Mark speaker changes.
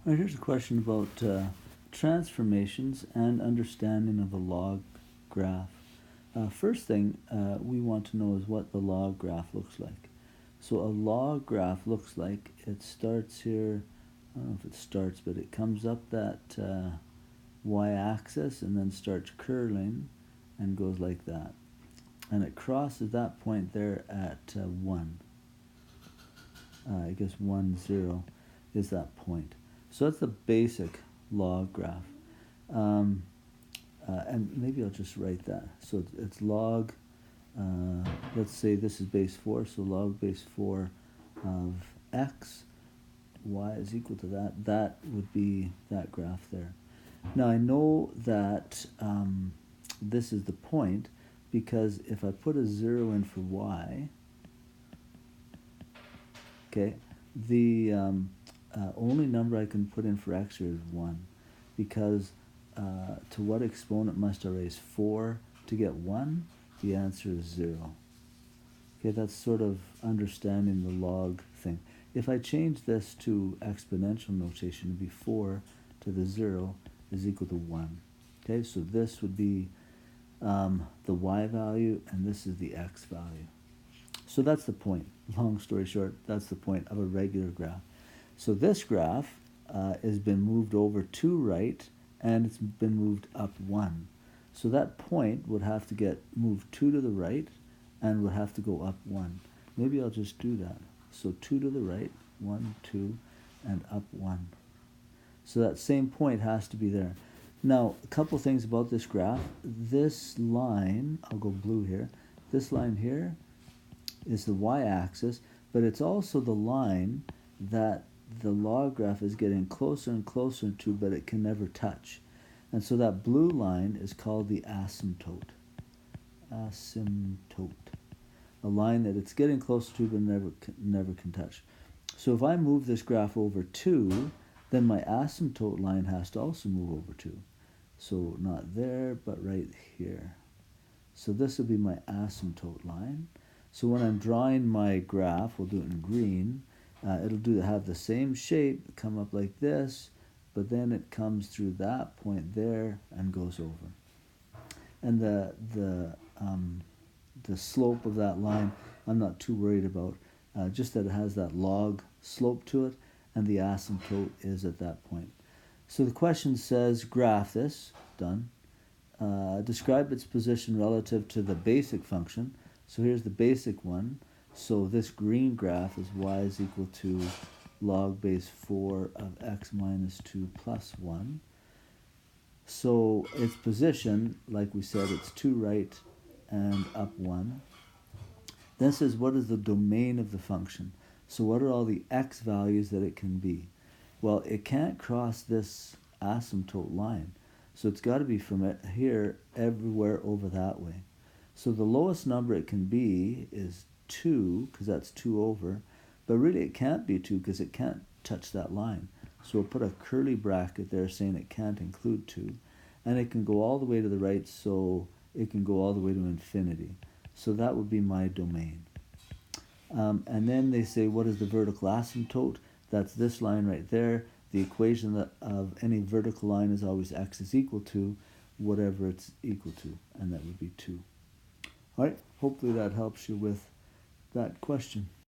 Speaker 1: All right, here's a question about transformations and understanding of a log graph. First thing we want to know is what the log graph looks like. So a log graph looks like it starts here, I don't know if it starts, but it comes up that y-axis and then starts curling and goes like that. And it crosses that point there at 1. I guess 1, 0 is that point. So that's the basic log graph. And maybe I'll just write that. So it's log, let's say this is base 4, so log base 4 of x, y is equal to that. That would be that graph there. Now I know that this is the point because if I put a 0 in for y, okay, the only number I can put in for x here is 1, because to what exponent must I raise 4 to get 1? The answer is 0. Okay, that's sort of understanding the log thing. If I change this to exponential notation, it would be 4 to the 0 is equal to 1. Okay, so this would be the y value, and this is the x value. So that's the point. Long story short, that's the point of a regular graph. So this graph has been moved over to right, and it's been moved up 1. So that point would have to get moved 2 to the right, and would have to go up 1. Maybe I'll just do that. So 2 to the right, 1, 2, and up 1. So that same point has to be there. Now, a couple things about this graph. This line, I'll go blue here, this line here is the y-axis, but it's also the line that the log graph is getting closer and closer to, but it can never touch. And so that blue line is called the asymptote. Asymptote. A line that it's getting closer to, but never can touch. So if I move this graph over 2, then my asymptote line has to also move over 2. So not there, but right here. So this will be my asymptote line. So when I'm drawing my graph, we'll do it in green, it'll have the same shape, come up like this, but then it comes through that point there and goes over. And the slope of that line, I'm not too worried about, just that it has that log slope to it, and the asymptote is at that point. So the question says, graph this, done. Describe its position relative to the basic function. So here's the basic one. So this green graph is y is equal to log base 4 of x minus 2 plus 1. So its position, like we said, it's 2 right and up 1. Then it says, what is the domain of the function? So what are all the x values that it can be? Well, it can't cross this asymptote line. So it's got to be from it here everywhere over that way. So the lowest number it can be is 2, because that's 2 over. But really it can't be 2 because it can't touch that line. So we'll put a curly bracket there saying it can't include 2. And it can go all the way to the right, so it can go all the way to infinity. So that would be my domain. And then they say, what is the vertical asymptote? That's this line right there. The equation of any vertical line is always x is equal to whatever it's equal to, and that would be 2. All right, hopefully that helps you with that question.